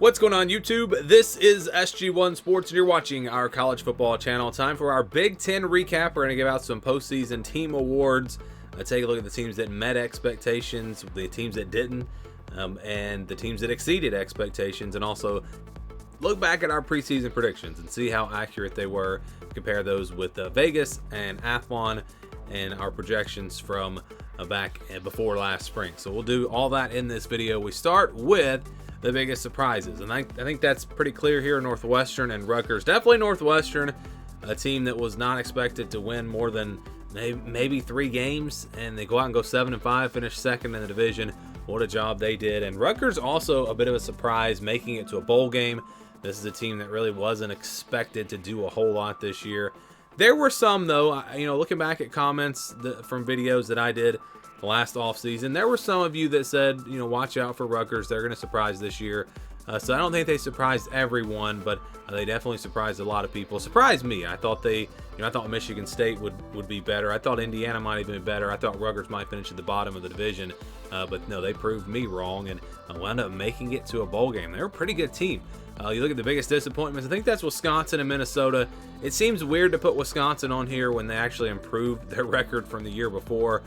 What's going on YouTube? This is SG1 Sports and you're watching our college football channel. Time for our Big Ten recap. We're going to give out some postseason team awards, take a look at the teams that met expectations, the teams that didn't, and the teams that exceeded expectations, and also look back at our preseason predictions and see how accurate they were. Compare those with Vegas and Athlon and our projections from back before last spring. So we'll do all that in this video. We start with the biggest surprises, and I think that's pretty clear here. Northwestern and Rutgers. Definitely Northwestern, a team that was not expected to win more than maybe 3 games, and they go out and go 7-5, finish second in the division. What a job they did. And Rutgers also a bit of a surprise, making it to a bowl game. This is a team that really wasn't expected to do a whole lot this year. There were some, though, looking back at comments from videos that I did last offseason, there were some of you that said, watch out for Rutgers. They're going to surprise this year. So I don't think they surprised everyone, but they definitely surprised a lot of people. Surprised me. I thought I thought Michigan State would be better. I thought Indiana might have been better. I thought Rutgers might finish at the bottom of the division. But no, they proved me wrong and wound up making it to a bowl game. They're a pretty good team. You look at the biggest disappointments, I think that's Wisconsin and Minnesota. It seems weird to put Wisconsin on here when they actually improved their record from the year before.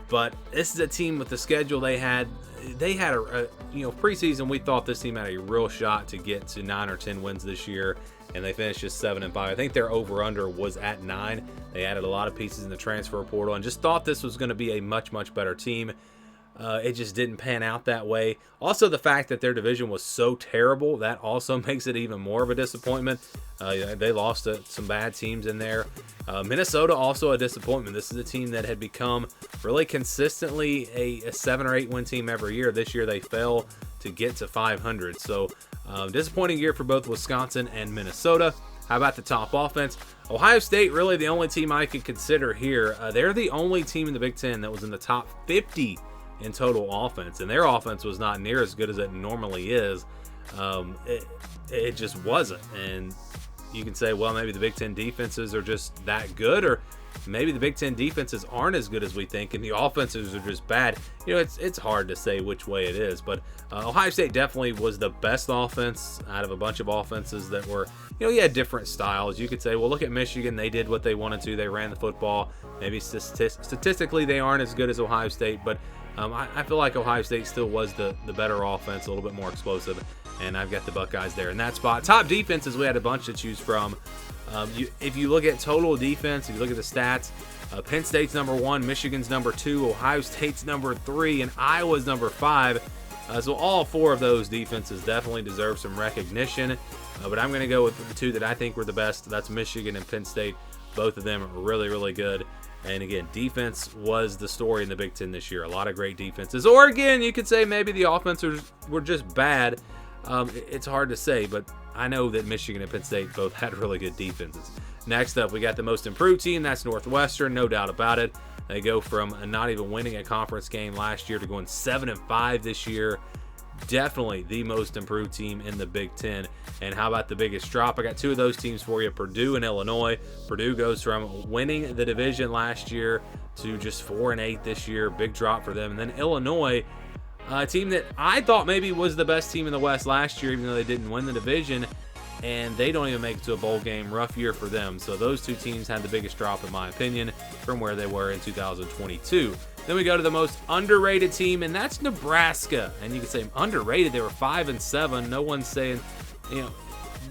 But this is a team with the schedule they had. They had preseason, we thought this team had a real shot to get to 9 or 10 wins this year, and they finished just 7-5. I think their over-under was at 9. They added a lot of pieces in the transfer portal and just thought this was going to be a much, much better team. It just didn't pan out that way. Also, the fact that their division was so terrible, that also makes it even more of a disappointment. They lost to some bad teams in there. Minnesota, also a disappointment. This is a team that had become really consistently a 7 or 8 win team every year. This year they fell to get to 500. So disappointing year for both Wisconsin and Minnesota. How about the top offense? Ohio State, really the only team I could consider here. They're the only team in the Big Ten that was in the top 50 in total offense, and their offense was not near as good as it normally is. It just wasn't. And you can say, well, maybe the Big Ten defenses are just that good, or maybe the Big Ten defenses aren't as good as we think and the offenses are just bad. It's hard to say which way it is, but Ohio State definitely was the best offense out of a bunch of offenses that were, you had different styles. You could say, well, look at Michigan. They did what they wanted to. They ran the football. Maybe statistically they aren't as good as Ohio State, but I feel like Ohio State still was the better offense, a little bit more explosive, and I've got the Buckeyes there in that spot. Top defenses, we had a bunch to choose from. If you look at total defense, if you look at the stats, Penn State's number 1, Michigan's number 2, Ohio State's number 3, and Iowa's number 5. So all 4 of those defenses definitely deserve some recognition, but I'm going to go with the 2 that I think were the best. That's Michigan and Penn State. Both of them are really, really good. And again, defense was the story in the Big Ten this year. A lot of great defenses. Oregon, you could say maybe the offenses were just bad. It's hard to say, but I know that Michigan and Penn State both had really good defenses. Next up, we got the most improved team. That's Northwestern, no doubt about it. They go from not even winning a conference game last year to going 7-5 this year. Definitely the most improved team in the Big Ten. And how about the biggest drop? I got 2 of those teams for you, Purdue and Illinois. Purdue goes from winning the division last year to just 4-8 this year. Big drop for them. And then Illinois, a team that I thought maybe was the best team in the West last year, even though they didn't win the division, and they don't even make it to a bowl game. Rough year for them. So those 2 teams had the biggest drop, in my opinion, from where they were in 2022. Then we go to the most underrated team, and that's Nebraska. And you can say underrated. They were 5-7. No one's saying,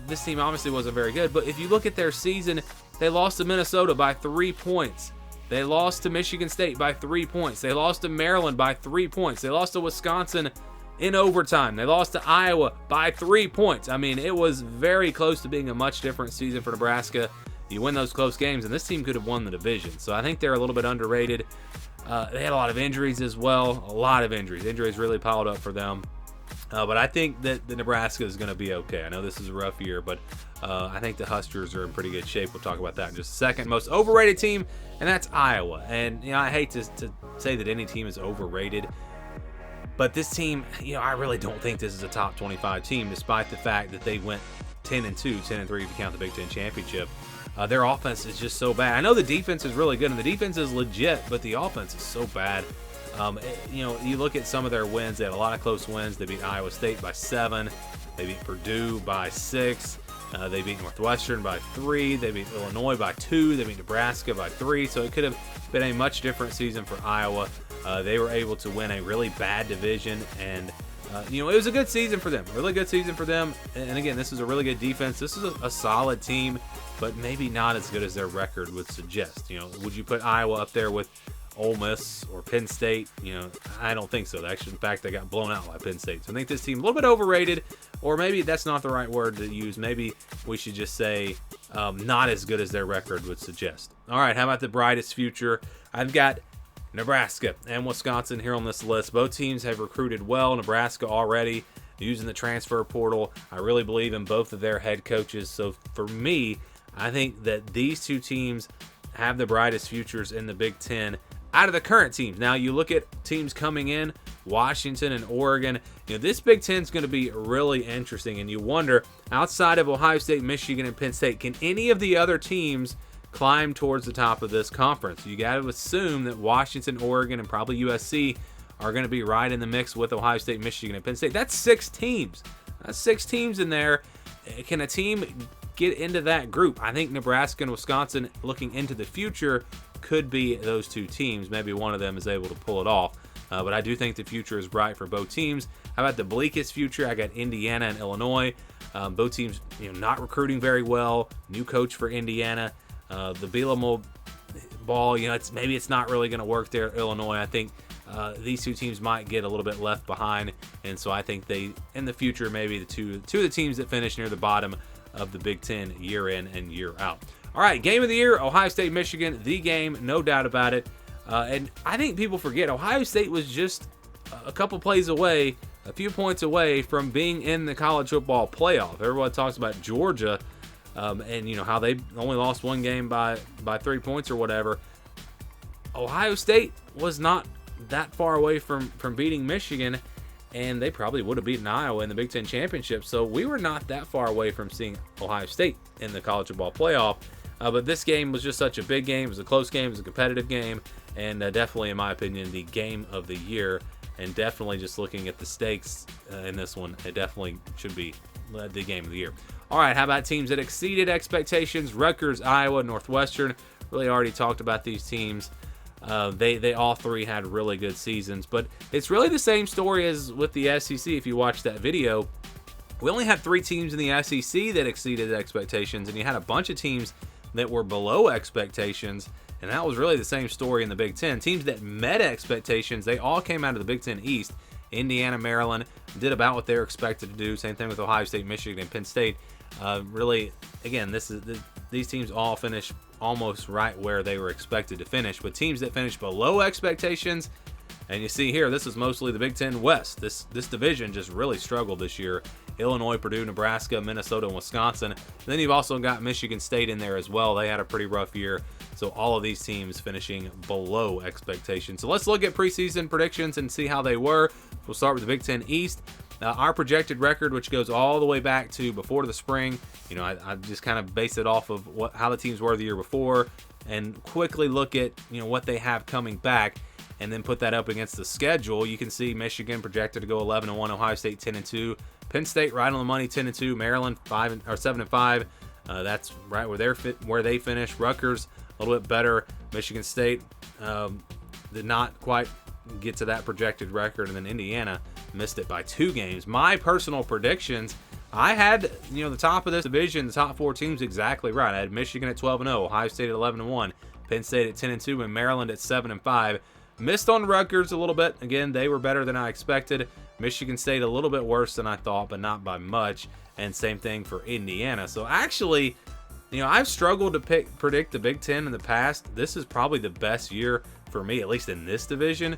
this team obviously wasn't very good. But if you look at their season, they lost to Minnesota by 3 points. They lost to Michigan State by 3 points. They lost to Maryland by 3 points. They lost to Wisconsin in overtime. They lost to Iowa by 3 points. I mean, it was very close to being a much different season for Nebraska. You win those close games, and this team could have won the division. So I think they're a little bit underrated. They had a lot of injuries as well. A lot of injuries. Injuries really piled up for them. But I think that the Nebraska is going to be okay. I know this is a rough year, but I think the Huskers are in pretty good shape. We'll talk about that in just a second. Most overrated team, and that's Iowa. And, I hate to say that any team is overrated, but this team, I really don't think this is a top 25 team, despite the fact that they went 10-2, 10-3 if you count the Big Ten championship. Their offense is just so bad. I know the defense is really good, and the defense is legit, but the offense is so bad. You look at some of their wins. They had a lot of close wins. They beat Iowa State by 7. They beat Purdue by 6. They beat Northwestern by 3. They beat Illinois by 2. They beat Nebraska by 3. So it could have been a much different season for Iowa. They were able to win a really bad division, and it was a good season for them. Really good season for them. And again, this is a really good defense. This is a solid team, but maybe not as good as their record would suggest. Would you put Iowa up there with Ole Miss or Penn State? I don't think so. Actually, in fact, they got blown out by Penn State. So I think this team a little bit overrated, or maybe that's not the right word to use. Maybe we should just say not as good as their record would suggest. All right, how about the brightest future? I've got Nebraska and Wisconsin here on this list. Both teams have recruited well. Nebraska already using the transfer portal. I really believe in both of their head coaches. So for me, I think that these two teams have the brightest futures in the Big Ten out of the current teams. Now, you look at teams coming in, Washington and Oregon. This Big Ten is going to be really interesting, and you wonder, outside of Ohio State, Michigan, and Penn State, can any of the other teams climb towards the top of this conference? You got to assume that Washington, Oregon, and probably USC are going to be right in the mix with Ohio State, Michigan, and Penn State. That's 6 teams. That's 6 teams in there. Can a team get into that group? I think Nebraska and Wisconsin, looking into the future, could be those 2 teams. Maybe one of them is able to pull it off. But I do think the future is bright for both teams. How about the bleakest future? I got Indiana and Illinois. Both teams, not recruiting very well. New coach for Indiana. The Bielema ball, maybe it's not really going to work there at Illinois. I think these 2 teams might get a little bit left behind, and so I think they, in the future, maybe the two of the teams that finish near the bottom of the Big Ten year in and year out. All right, game of the year, Ohio State, Michigan, the game, no doubt about it. And I think people forget Ohio State was just a couple plays away, a few points away from being in the college football playoff. Everyone talks about Georgia. And how they only lost one game by 3 points or whatever. Ohio State was not that far away from beating Michigan, and they probably would have beaten Iowa in the Big Ten Championship. So we were not that far away from seeing Ohio State in the college football playoff. But this game was just such a big game. It was a close game. It was a competitive game, and definitely, in my opinion, the game of the year. And definitely, just looking at the stakes in this one, it definitely should be the game of the year. All right, how about teams that exceeded expectations? Rutgers, Iowa, Northwestern. Really already talked about these teams. They all 3 had really good seasons, but it's really the same story as with the SEC. If you watch that video, we only had 3 teams in the SEC that exceeded expectations, and you had a bunch of teams that were below expectations, and that was really the same story in the Big Ten. Teams that met expectations, they all came out of the Big Ten East. Indiana, Maryland did about what they were expected to do. Same thing with Ohio State, Michigan, and Penn State. Really, again, these teams all finished almost right where they were expected to finish. But teams that finished below expectations, and you see here, this is mostly the Big Ten West. This division just really struggled this year. Illinois, Purdue, Nebraska, Minnesota, and Wisconsin. And then you've also got Michigan State in there as well. They had a pretty rough year. So all of these teams finishing below expectations. So let's look at preseason predictions and see how they were. We'll start with the Big Ten East. Our projected record, which goes all the way back to before the spring. I just kind of base it off of how the teams were the year before and quickly look at, what they have coming back and then put that up against the schedule. You can see Michigan projected to go 11-1, Ohio State 10-2, Penn State right on the money 10-2, Maryland 7-5. That's right where they finished. Rutgers a little bit better. Michigan State did not quite get to that projected record, and then Indiana missed it by 2 games. My personal predictions, I had the top of this division, the top 4 teams exactly right. I had Michigan at 12-0, Ohio State at 11-1, Penn State at 10-2, and Maryland at 7-5. Missed on Rutgers a little bit. Again, they were better than I expected. Michigan State a little bit worse than I thought, but not by much. And same thing for Indiana. So actually, I've struggled to predict the Big Ten in the past. This is probably the best year for me, at least in this division.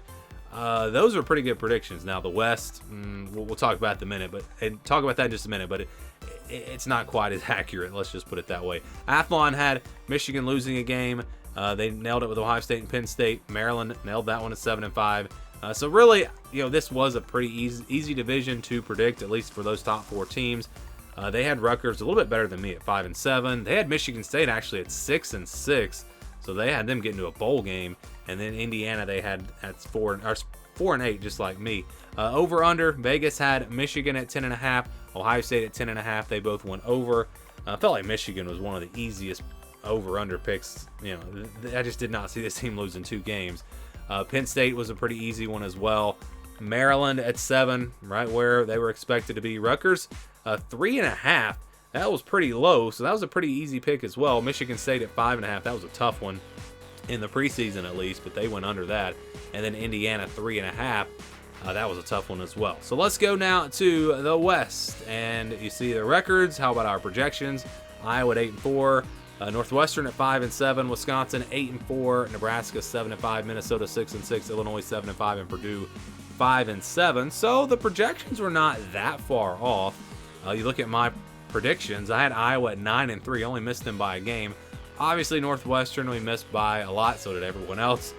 Those are pretty good predictions. Now the West, we'll talk about that in just a minute, but it's not quite as accurate. Let's just put it that way. Athlon had Michigan losing a game. They nailed it with Ohio State and Penn State. Maryland nailed that one at 7-5. So really, this was a pretty easy division to predict, at least for those top 4 teams. They had Rutgers a little bit better than me at 5-7. They had Michigan State actually at 6-6. So they had them get into a bowl game. And then Indiana they had at 4-8, just like me. Over under, Vegas had Michigan at 10.5, Ohio State at 10.5. They both went over. I felt like Michigan was one of the easiest over-under picks. I just did not see this team losing 2 games. Penn State was a pretty easy one as well. Maryland at 7, right where they were expected to be. Rutgers 3.5. That was pretty low, so that was a pretty easy pick as well. Michigan State at 5.5. That was a tough one in the preseason at least, but they went under that. And then Indiana 3.5. That was a tough one as well. So let's go now to the West, and you see the records. How about our projections? Iowa at 8-4. Northwestern at 5-7, Wisconsin 8-4, Nebraska 7-5, Minnesota 6-6, Illinois 7-5, and Purdue 5-7. So the projections were not that far off. You look at my predictions. I had Iowa at 9-3, only missed them by a game. Obviously Northwestern we missed by a lot, so did everyone else.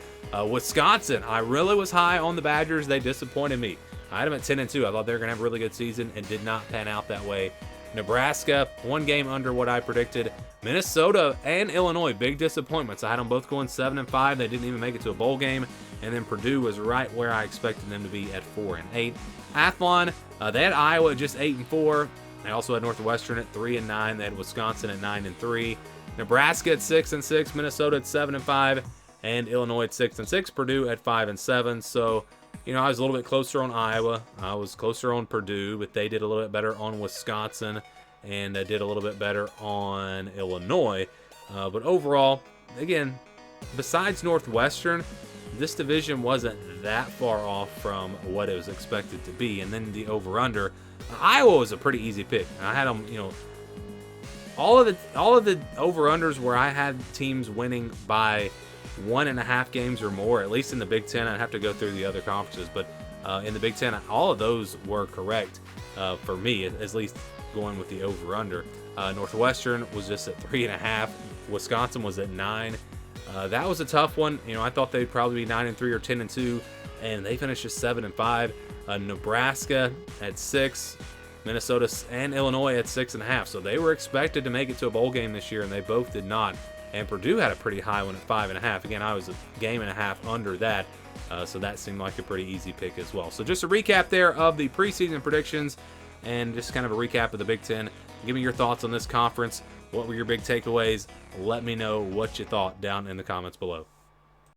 Wisconsin, I really was high on the Badgers. They disappointed me. I had them at 10-2. I thought they were going to have a really good season and did not pan out that way. Nebraska, 1 game under what I predicted. Minnesota and Illinois, big disappointments. I had them both going 7-5. They didn't even make it to a bowl game. And then Purdue was right where I expected them to be at 4-8. Athlon, they had Iowa at just 8-4. They also had Northwestern at 3-9. They had Wisconsin at 9-3. Nebraska at 6-6. Minnesota at 7-5. And Illinois at 6-6. Purdue at 5-7. So, I was a little bit closer on Iowa. I was closer on Purdue, but they did a little bit better on Wisconsin, and did a little bit better on Illinois. But overall, again, besides Northwestern, this division wasn't that far off from what it was expected to be. And then the over/under, Iowa was a pretty easy pick. I had them, all of the over/unders where I had teams winning by 1.5 games or more, at least in the Big Ten. I'd have to go through the other conferences, but in the Big Ten, all of those were correct for me, at least going with the over/under. Northwestern was just at 3.5. Wisconsin was at 9. That was a tough one. I thought they'd probably be 9-3 or 10-2, and they finished just 7-5. Nebraska at 6. Minnesota and Illinois at 6.5. So they were expected to make it to a bowl game this year, and they both did not. And Purdue had a pretty high one at 5.5. Again, I was a game and a half under that, so that seemed like a pretty easy pick as well. So just a recap there of the preseason predictions, and just kind of a recap of the Big Ten. Give me your thoughts on this conference. What were your big takeaways? Let me know what you thought down in the comments below.